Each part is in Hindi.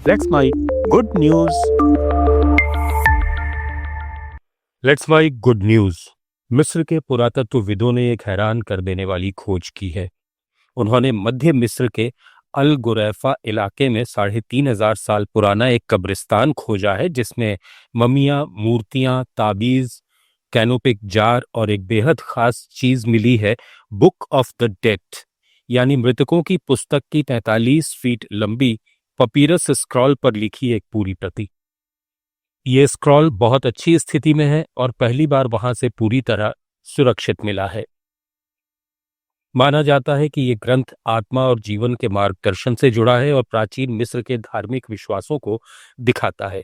Let's my good news. Let's my good news. मिस्र के पुरातत्वविदों ने एक हैरान कर देने वाली खोज की है। उन्होंने मध्य मिस्र के अल गुरैफा इलाके में 3,500 साल पुराना एक कब्रिस्तान खोजा है, जिसमें ममियां, मूर्तियां, ताबीज, कैनोपिक जार और एक बेहद खास चीज मिली है, बुक ऑफ द डेड, यानी मृतकों की पुस्तक की 43 फीट लंबी पपीरस स्क्रॉल पर लिखी एक पूरी प्रति। ये स्क्रॉल बहुत अच्छी स्थिति में है और पहली बार वहां से पूरी तरह सुरक्षित मिला है। माना जाता है कि ये ग्रंथ आत्मा और जीवन के मार्गदर्शन से जुड़ा है और प्राचीन मिस्र के धार्मिक विश्वासों को दिखाता है।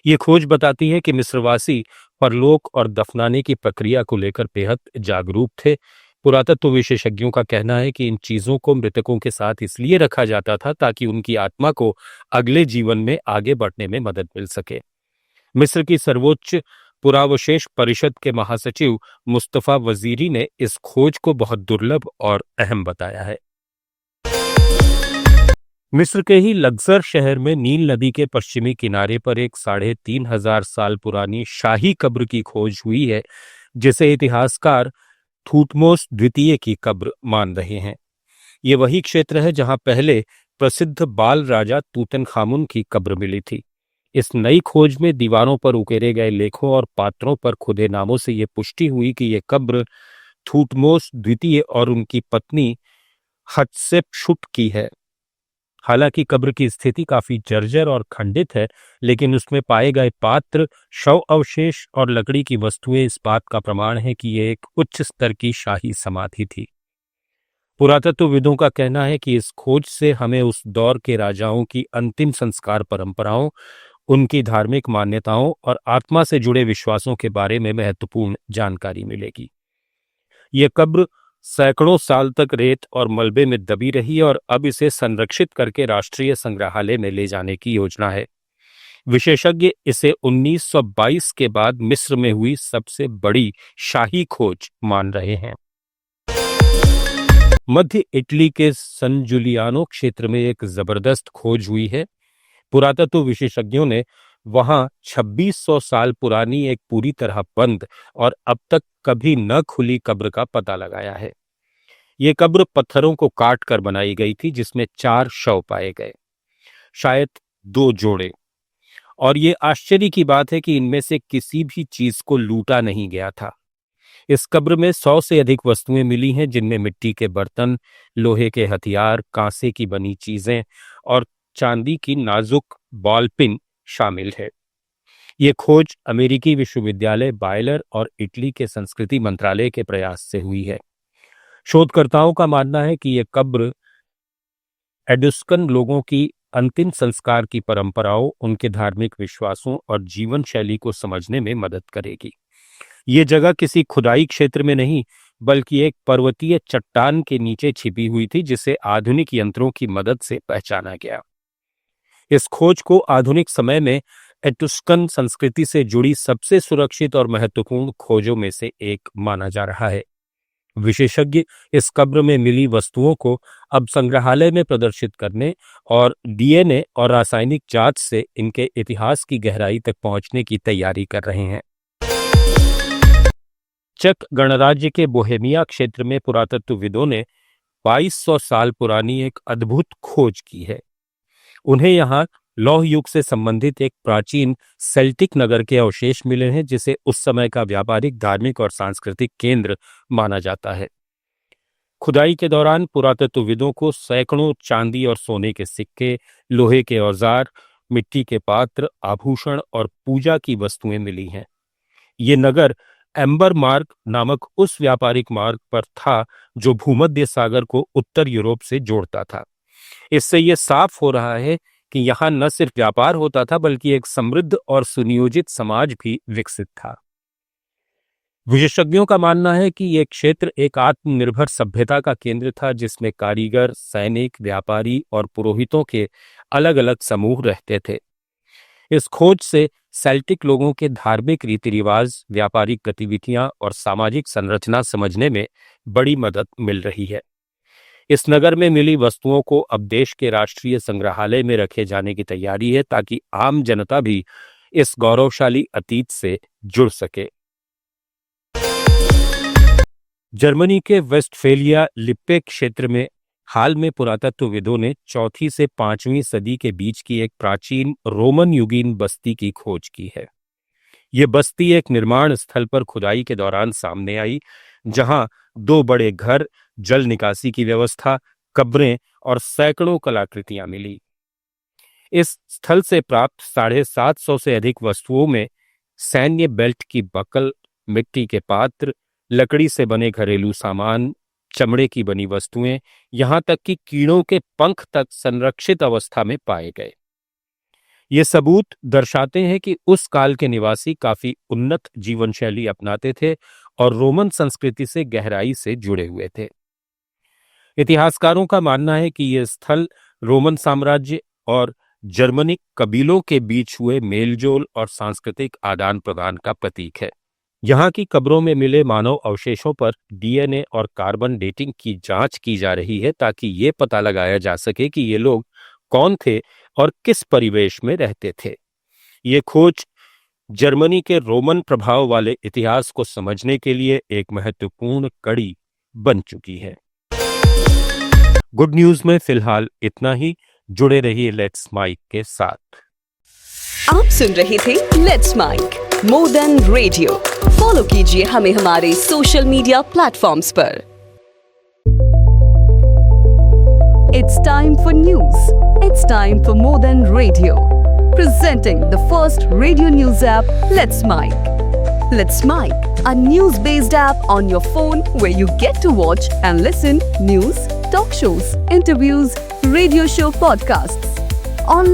ये खोज बताती है कि मिस्रवासी परलोक और दफनाने की प्रक्रिया को लेकर बेहद जागरूक थे। पुरातत्व विशेषज्ञों का कहना है कि इन चीजों को मृतकों के साथ इसलिए रखा जाता था ताकि उनकी आत्मा को अगले जीवन में आगे बढ़ने में मदद मिल सके। मिस्र की सर्वोच्च पुरावशेष परिषद के महासचिव मुस्तफा वजीरी ने इस खोज को बहुत दुर्लभ और अहम बताया है। मिस्र के ही लक्सर शहर में नील नदी के पश्चिमी किनारे पर एक 3,500 साल पुरानी शाही कब्र की खोज हुई है, जिसे इतिहासकार थूटमोस द्वितीय की कब्र मान रहे हैं। ये वही क्षेत्र है जहां पहले प्रसिद्ध बाल राजा तूतनखामुन की कब्र मिली थी। इस नई खोज में दीवारों पर उकेरे गए लेखों और पात्रों पर खुदे नामों से ये पुष्टि हुई कि ये कब्र थूटमोस द्वितीय और उनकी पत्नी हत्शेपसुट की है। हालांकि कब्र की स्थिति काफी जर्जर और खंडित है, लेकिन उसमें पाए गए पात्र, शव अवशेष और लकड़ी की वस्तुएं इस बात का प्रमाण है कि यह एक उच्च स्तर की शाही समाधि थी। पुरातत्वविदों का कहना है कि इस खोज से हमें उस दौर के राजाओं की अंतिम संस्कार परंपराओं, उनकी धार्मिक मान्यताओं और आत्मा से जुड़े विश्वासों के बारे में महत्वपूर्ण जानकारी मिलेगी। ये कब्र सैकड़ों साल तक रेत और मलबे में दबी रही और अब इसे संरक्षित करके राष्ट्रीय संग्रहालय में ले जाने की योजना है। विशेषज्ञ इसे 1922 के बाद मिस्र में हुई सबसे बड़ी शाही खोज मान रहे हैं। मध्य इटली के सन जुलियानो क्षेत्र में एक जबरदस्त खोज हुई है। पुरातत्व विशेषज्ञों ने वहां 2600 साल पुरानी एक पूरी तरह बंद और अब तक कभी न खुली कब्र का पता लगाया है। ये कब्र पत्थरों को काट कर बनाई गई थी, जिसमें 4 शव पाए गए, शायद 2 जोड़े। और ये आश्चर्य की बात है कि इनमें से किसी भी चीज को लूटा नहीं गया था। इस कब्र में 100 से अधिक वस्तुएं मिली हैं, जिनमें मिट्टी के बर्तन, लोहे के हथियार, कांसे की बनी चीजें और चांदी की नाजुक बॉल पिन शामिल है। ये खोज अमेरिकी विश्वविद्यालय बायलर और इटली के संस्कृति मंत्रालय के प्रयास से हुई है। शोधकर्ताओं का मानना है कि यह कब्र एडुस्कन लोगों की अंतिम संस्कार की परंपराओं, उनके धार्मिक विश्वासों और जीवन शैली को समझने में मदद करेगी। ये जगह किसी खुदाई क्षेत्र में नहीं, बल्कि एक पर्वतीय चट्टान के नीचे छिपी हुई थी, जिसे आधुनिक यंत्रों की मदद से पहचाना गया। इस खोज को आधुनिक समय में एट्रुस्कन संस्कृति से जुड़ी सबसे सुरक्षित और महत्वपूर्ण खोजों में से एक माना जा रहा है। विशेषज्ञ इस कब्र में मिली वस्तुओं को अब संग्रहालय में प्रदर्शित करने और डीएनए और रासायनिक जांच से इनके इतिहास की गहराई तक पहुंचने की तैयारी कर रहे हैं। चेक गणराज्य के बोहेमिया क्षेत्र में पुरातत्वविदों ने 2200 साल पुरानी एक अद्भुत खोज की है। उन्हें यहाँ लौह युग से संबंधित एक प्राचीन सेल्टिक नगर के अवशेष मिले हैं, जिसे उस समय का व्यापारिक, धार्मिक और सांस्कृतिक केंद्र माना जाता है। खुदाई के दौरान पुरातत्वविदों को सैकड़ों चांदी और सोने के सिक्के, लोहे के औजार, मिट्टी के पात्र, आभूषण और पूजा की वस्तुएं मिली हैं। ये नगर एम्बर मार्ग नामक उस व्यापारिक मार्ग पर था जो भूमध्य सागर को उत्तर यूरोप से जोड़ता था। इससे यह साफ हो रहा है कि यहाँ न सिर्फ व्यापार होता था, बल्कि एक समृद्ध और सुनियोजित समाज भी विकसित था। विशेषज्ञों का मानना है कि यह क्षेत्र एक आत्मनिर्भर सभ्यता का केंद्र था, जिसमें कारीगर, सैनिक, व्यापारी और पुरोहितों के अलग अलग समूह रहते थे। इस खोज से सेल्टिक लोगों के धार्मिक रीति रिवाज, व्यापारिक गतिविधियां और सामाजिक संरचना समझने में बड़ी मदद मिल रही है। इस नगर में मिली वस्तुओं को अब देश के राष्ट्रीय संग्रहालय में रखे जाने की तैयारी है ताकि आम जनता भी इस गौरवशाली अतीत से जुड़ सके। जर्मनी के वेस्टफेलिया लिप्पे क्षेत्र में हाल में पुरातत्वविदों ने 4वीं से 5वीं सदी के बीच की एक प्राचीन रोमन युगीन बस्ती की खोज की है। ये बस्ती एक निर्माण स्थल पर खुदाई के दौरान सामने आई, जहां 2 बड़े घर, जल निकासी की व्यवस्था, कब्रें और सैकड़ों कलाकृतियां मिली। इस स्थल से प्राप्त 750 से अधिक वस्तुओं में सैन्य बेल्ट की बकल, मिट्टी के पात्र, लकड़ी से बने घरेलू सामान, चमड़े की बनी वस्तुएं, यहां तक कि कीड़ों के पंख तक संरक्षित अवस्था में पाए गए। ये सबूत दर्शाते हैं कि उस काल के निवासी काफी उन्नत जीवन शैली अपनाते थे और रोमन संस्कृति से गहराई से जुड़े हुए थे। इतिहासकारों का मानना है कि यह स्थल रोमन साम्राज्य और जर्मनिक कबीलों के बीच हुए मेलजोल और सांस्कृतिक आदान प्रदान का प्रतीक है। यहाँ की कब्रों में मिले मानव अवशेषों पर डीएनए और कार्बन डेटिंग की जांच की जा रही है ताकि ये पता लगाया जा सके कि ये लोग कौन थे और किस परिवेश में रहते थे। ये खोज जर्मनी के रोमन प्रभाव वाले इतिहास को समझने के लिए एक महत्वपूर्ण कड़ी बन चुकी है। गुड न्यूज में फिलहाल इतना ही। जुड़े रहिए लेट्स माइक के साथ। आप सुन रहे थे let's mike more than radio. Follow कीजिए हमें हमारे सोशल मीडिया प्लेटफॉर्म्स पर। It's time for news. It's time for More Than Radio. Presenting the first radio news app, Let's Mic. Let's Mic, a news-based app on your phone where you get to watch and listen news, talk shows, interviews, radio show podcasts. On